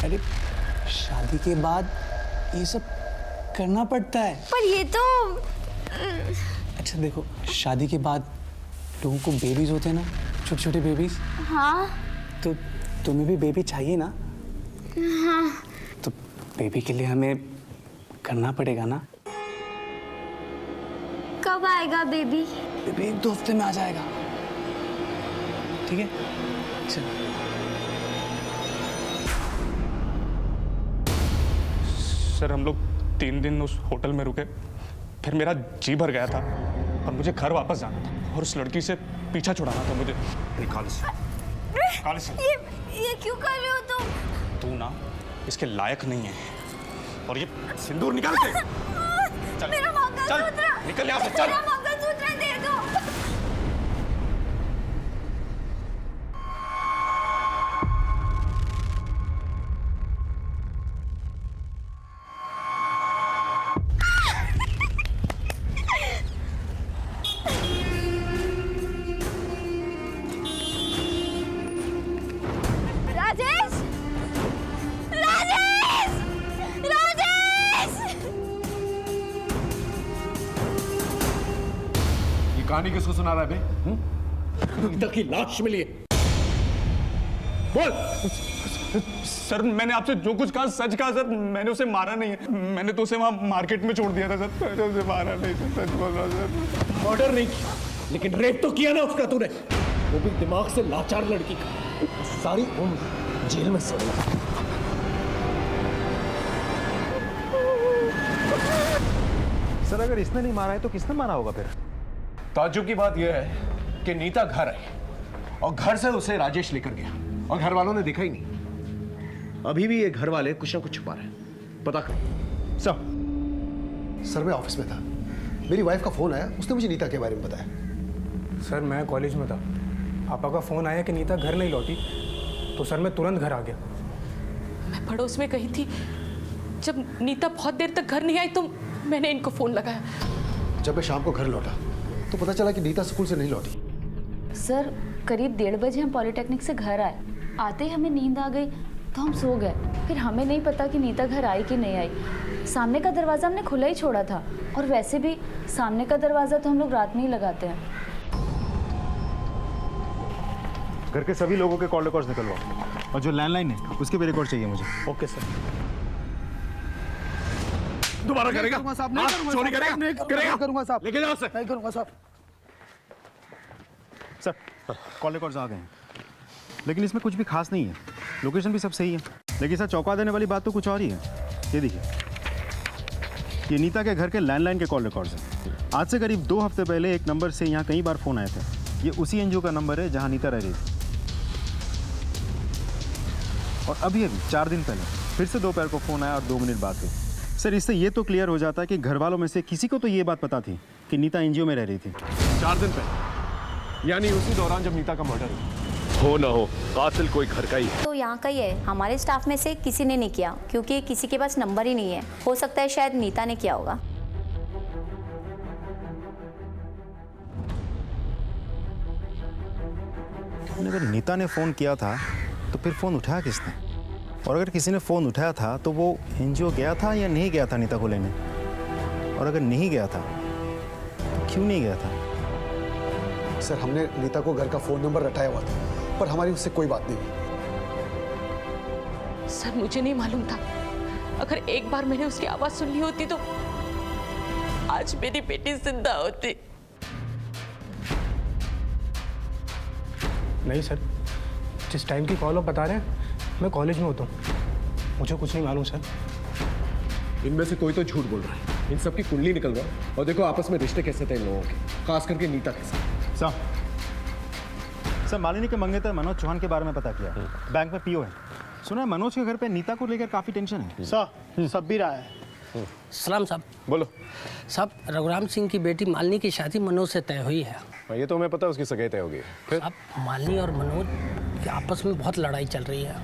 Speaker 12: अरे शादी के बाद ये सब करना पड़ता है।
Speaker 6: पर ये तो
Speaker 12: अच्छा देखो, शादी के बाद लोगों को बेबीज होते हैं ना, छोटे छोटे बेबीज।
Speaker 6: हाँ।
Speaker 12: तो
Speaker 7: तुम्हें भी बेबी चाहिए ना?
Speaker 16: हाँ।
Speaker 7: तो बेबी के लिए हमें करना पड़ेगा ना?
Speaker 16: कब आएगा बेबी?
Speaker 7: बेबी 1-2 हफ्ते में आ जाएगा। ठीक है, चल।
Speaker 13: सर हम लोग 3 दिन उस होटल में रुके, फिर मेरा जी भर गया था और मुझे घर वापस जाना था और उस लड़की से पीछा छुड़ाना था मुझे। निकाल इसे, निकाल इसे।
Speaker 16: ये क्यों कर रहे हो तुम?
Speaker 13: तू ना इसके लायक नहीं है। और ये सिंदूर निकाल के चल,
Speaker 16: मेरा मंगलसूत्र,
Speaker 13: निकल यहाँ से, चल।
Speaker 16: मेरा मंगलसूत्र दे दो। राजेश! राजेश! राजेश!
Speaker 19: ये कहानी किसको सुना रहा है बे? नीता की लाश मिली है। बोल।
Speaker 13: सर मैंने आपसे जो कुछ कहा सच कहा सर। मैंने उसे मारा नहीं है, मैंने तो उसे वहाँ मार्केट में छोड़ दिया था सर। मैंने उसे मारा नहीं था, सच बोल रहा सर।
Speaker 19: मर्डर नहीं किया, लेकिन रेप तो किया ना उसका तूने, वो भी दिमाग से लाचार लड़की का। सारी उम्र जेल में सड़।
Speaker 11: सर अगर इसने नहीं मारा है तो किसने मारा होगा फिर?
Speaker 3: ताज्जुब की बात यह है कि नीता घर आई और घर से उसे राजेश लेकर गया और घर वालों ने देखा ही नहीं। अभी भी ये घर वाले कुछ ना कुछ छुपा रहे हैं, पता करो।
Speaker 2: सर मैं ऑफिस में था, मेरी वाइफ का फोन आया, उसने मुझे नीता के बारे में बताया।
Speaker 7: सर मैं कॉलेज में था, पापा का फ़ोन आया कि नीता घर नहीं लौटी, तो सर मैं तुरंत घर आ गया।
Speaker 9: मैं पड़ोस में कहीं थी, जब नीता बहुत देर तक घर नहीं आई तो मैंने इनको फ़ोन लगाया।
Speaker 2: जब मैं शाम को घर लौटा तो पता चला कि नीता स्कूल से नहीं लौटी।
Speaker 17: सर करीब 1:30 बजे हम पॉलिटेक्निक से घर आए, आते ही हमें नींद आ गई तो हम सो गए। फिर हमें नहीं पता कि नीता घर आई कि नहीं आई। सामने का दरवाज़ा हमने खुला ही छोड़ा था, और वैसे भी सामने का दरवाज़ा तो हम लोग रात में ही लगाते हैं।
Speaker 11: घर के सभी लोगों के कॉल रिकॉर्ड्स निकलवाओ, और जो लैंडलाइन है उसके भी रिकॉर्ड चाहिए मुझे।
Speaker 13: Okay sir.
Speaker 19: दोबारा करेगा? चोरी करेगा?
Speaker 20: नहीं करूंगा साहब,
Speaker 19: लेके जाओ से।
Speaker 20: नहीं करूंगा साहब।
Speaker 11: सर कॉल रिकॉर्ड्स आ गए हैं, लेकिन इसमें कुछ भी खास नहीं है, लोकेशन भी सब सही है, लेकिन सर चौंका देने वाली बात तो कुछ और ही है। ये देखिए, ये नीता के घर के लैंडलाइन के कॉल रिकॉर्ड्स हैं। आज से करीब 2 हफ्ते पहले एक नंबर से यहाँ कई बार फ़ोन आए थे। ये उसी एनजीओ का नंबर है जहाँ नीता रह रही थी। और अभी 4 दिन पहले फिर से दोपहर को फ़ोन आया और 2 मिनट बाद हुई। सर इससे ये तो क्लियर हो जाता है कि घर वालों में से किसी को तो ये बात पता थी कि नीता एनजीओ में रह रही थी।
Speaker 3: 4 दिन पहले, यानी उसी दौरान जब नीता का मर्डर
Speaker 19: हो ना हो, कातिल कोई घर का ही है।
Speaker 17: तो यहाँ का ही है, हमारे स्टाफ में से किसी ने नहीं किया, क्योंकि किसी के पास नंबर ही नहीं है। हो सकता है शायद नीता ने किया होगा।
Speaker 11: अगर नीता ने फ़ोन किया था तो फिर फ़ोन उठाया किसने? और अगर किसी ने फ़ोन उठाया था तो वो एनजीओ गया था या नहीं गया था नीता को लेने? और अगर नहीं गया था तो क्यों नहीं गया था?
Speaker 2: सर हमने नीता को घर का फोन नंबर रटाया हुआ था, पर हमारी उससे कोई बात नहीं हुई।
Speaker 9: सर मुझे नहीं मालूम था, अगर एक बार मैंने उसकी आवाज़ सुन ली होती तो आज मेरी बेटी जिंदा होती।
Speaker 7: नहीं सर, जिस टाइम की कॉल आप बता रहे हैं मैं कॉलेज में होता हूँ, मुझे कुछ नहीं मालूम सर।
Speaker 3: इनमें से कोई तो झूठ बोल रहा है। इन सब की कुंडली निकल रहा है, और देखो आपस में रिश्ते कैसे थे इन लोगों के, खास करके नीता के साथ।
Speaker 11: सर मालिनी के मंगेतर मनोज चौहान के बारे में पता किया, बैंक में पीओ है। सुना है मनोज के घर पे नीता को लेकर काफ़ी टेंशन है।
Speaker 5: सर सब भी रहा है। सलाम साहब।
Speaker 3: बोलो
Speaker 5: साहब, रघुराम सिंह की बेटी मालिनी की शादी मनोज से तय हुई है।
Speaker 3: ये तो हमें पता है, उसकी सगाई तय होगी। फिर
Speaker 5: अब मालिनी और मनोज की आपस में बहुत लड़ाई चल रही है।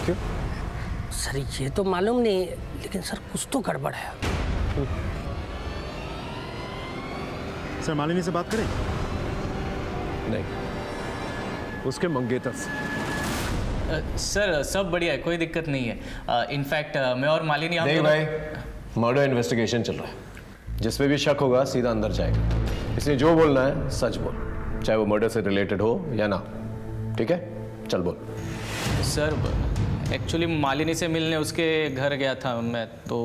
Speaker 3: क्यों?
Speaker 5: सर ये तो मालूम नहीं, लेकिन सर कुछ तो गड़बड़ है।
Speaker 11: सर मालिनी से बात करें?
Speaker 3: नहीं, उसके मंगेतर से।
Speaker 21: सर सब बढ़िया है, कोई दिक्कत नहीं है। इनफैक्ट मैं और मालिनी
Speaker 3: नहीं भाई, मर्डर इन्वेस्टिगेशन चल रहा है, जिस पे भी शक होगा सीधा अंदर जाएगा। इसलिए जो बोलना है सच बोल, चाहे वो मर्डर से रिलेटेड हो या ना। ठीक है, चल बोल।
Speaker 21: सर एक्चुअली मालिनी से मिलने उसके घर गया था मैं तो।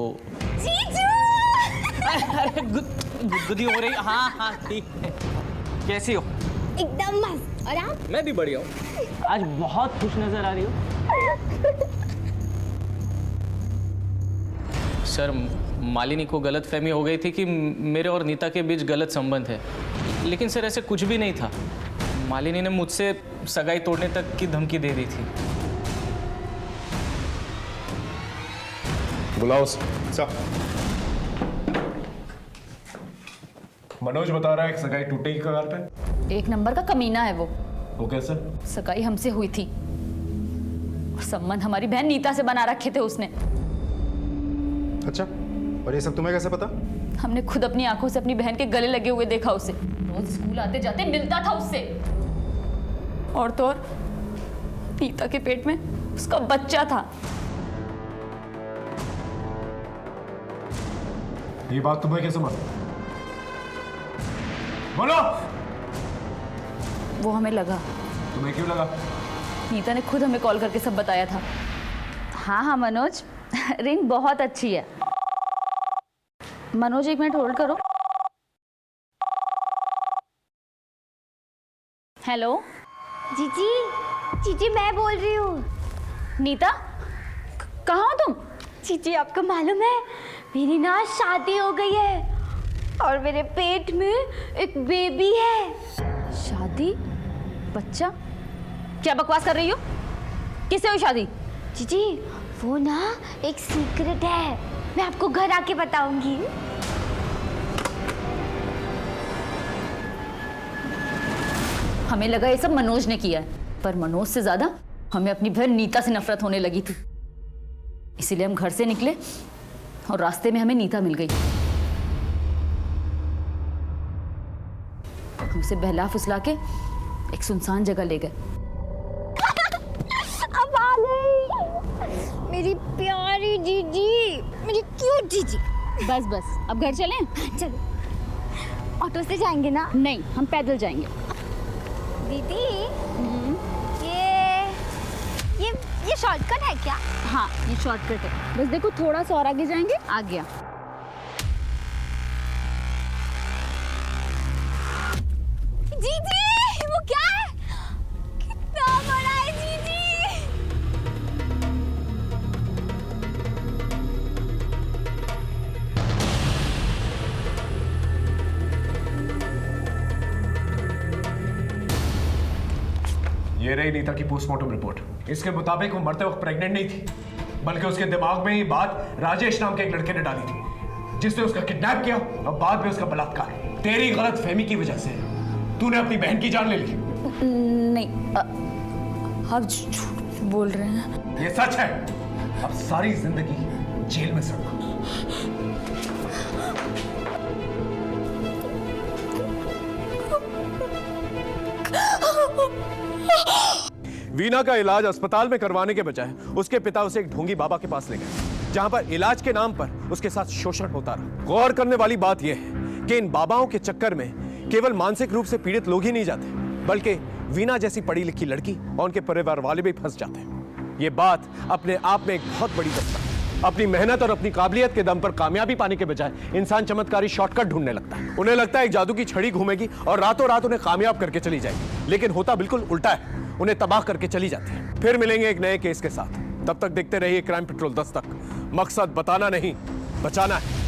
Speaker 21: अरे गुदगुदी हो रही। हाँ हाँ ठीक है। कैसी हो?
Speaker 6: एकदम मस्त। और आप?
Speaker 21: मैं भी बढ़िया हूँ। आज बहुत खुश नजर आ रही हो। सर मालिनी को गलतफहमी हो गई थी कि मेरे और नीता के बीच गलत संबंध है, लेकिन सर ऐसे कुछ भी नहीं था। मालिनी ने मुझसे सगाई तोड़ने तक की धमकी दे दी थी।
Speaker 3: बुलाओ सर। मनोज बता रहा है कि सगाई टूटे की कगार पे।
Speaker 17: एक नंबर का कमीना है
Speaker 3: वो कैसे?
Speaker 17: सगाई हमसे हुई थी और संबंध हमारी बहन नीता से बना रखे थे उसने।
Speaker 11: अच्छा, और ये सब तुम्हें कैसे पता?
Speaker 17: हमने खुद अपनी आंखों से अपनी बहन के गले लगे हुए देखा उसे। रोज स्कूल आते जाते मिलता था उससे। और तो और नीता के पेट में उसका बच्चा था।
Speaker 3: ये बात तुम्हें कैसे मालूम? बोलो।
Speaker 17: वो हमें लगा।
Speaker 3: तुम्हें क्यों लगा?
Speaker 17: नीता ने खुद हमें कॉल करके सब बताया था। हाँ हाँ मनोज, रिंग बहुत अच्छी है। मनोज 1 मिनट होल्ड करो। हेलो
Speaker 6: जीजी, जीजी मैं बोल रही हूँ।
Speaker 17: नीता, कहाँ हो तुम?
Speaker 6: जीजी आपको मालूम है मेरी ना शादी हो गई है और मेरे पेट में एक बेबी है।
Speaker 17: शादी? बच्चा? क्या बकवास कर रही हो? किससे हुई शादी?
Speaker 6: जीजी वो ना एक सीक्रेट है, मैं आपको घर आके बताऊंगी।
Speaker 17: हमें लगा ये सब मनोज ने किया है, पर मनोज से ज्यादा हमें अपनी बहन नीता से नफरत होने लगी थी। इसीलिए हम घर से निकले और रास्ते में हमें नीता मिल गई। हमसे बहला फुसला के एक सुनसान जगह ले गए।
Speaker 6: अब आ गई मेरी प्यारी जीजी, मेरी क्यूट जीजी।
Speaker 17: बस बस, अब घर चलें?
Speaker 6: चलो। ऑटो से जाएंगे ना?
Speaker 17: नहीं, हम पैदल जाएंगे।
Speaker 6: दीदी ये शॉर्टकट है क्या?
Speaker 17: हाँ ये शॉर्टकट है, बस देखो थोड़ा सा और आगे जाएंगे, आ गया।
Speaker 6: जीजी वो क्या है? कितना बड़ा है जीजी।
Speaker 3: ये रही नीता की पोस्टमार्टम रिपोर्ट। इसके मुताबिक वो मरते वक्त प्रेग्नेंट नहीं थी, बल्कि उसके दिमाग में ये बात राजेश नाम के एक लड़के ने डाली थी, जिसने उसका किडनैप किया और बाद में उसका बलात्कार। तेरी गलत फहमी की वजह से तूने अपनी बहन की जान ले ली।
Speaker 17: नहीं, आप झूठ बोल रहे हैं।
Speaker 3: ये सच है। अब सारी जिंदगी जेल में सड़ना। वीना का इलाज अस्पताल में करवाने के बजाय उसके पिता उसे एक ढोंगी बाबा के पास ले गए, जहां पर इलाज के नाम पर उसके साथ शोषण होता रहा। गौर करने वाली बात यह है कि इन बाबाओं के चक्कर में केवल मानसिक रूप से पीड़ित लोग ही नहीं जाते, बल्कि वीना जैसी पढ़ी लिखी लड़की और उनके परिवार वाले भी फंस जाते हैं। ये बात अपने आप में एक बहुत बड़ी दस्ता है। अपनी मेहनत और अपनी काबिलियत के दम पर कामयाबी पाने के बजाय इंसान चमत्कारी शॉर्टकट ढूंढने लगता है। उन्हें लगता है एक जादू की छड़ी घूमेगी और रातों रात उन्हें कामयाब करके चली जाएगी, लेकिन होता बिल्कुल उल्टा है। उन्हें तबाह करके चली जाती है। फिर मिलेंगे एक नए केस के साथ। तब तक देखते रहिए क्राइम पेट्रोल 10 तक। मकसद बताना नहीं, बचाना है।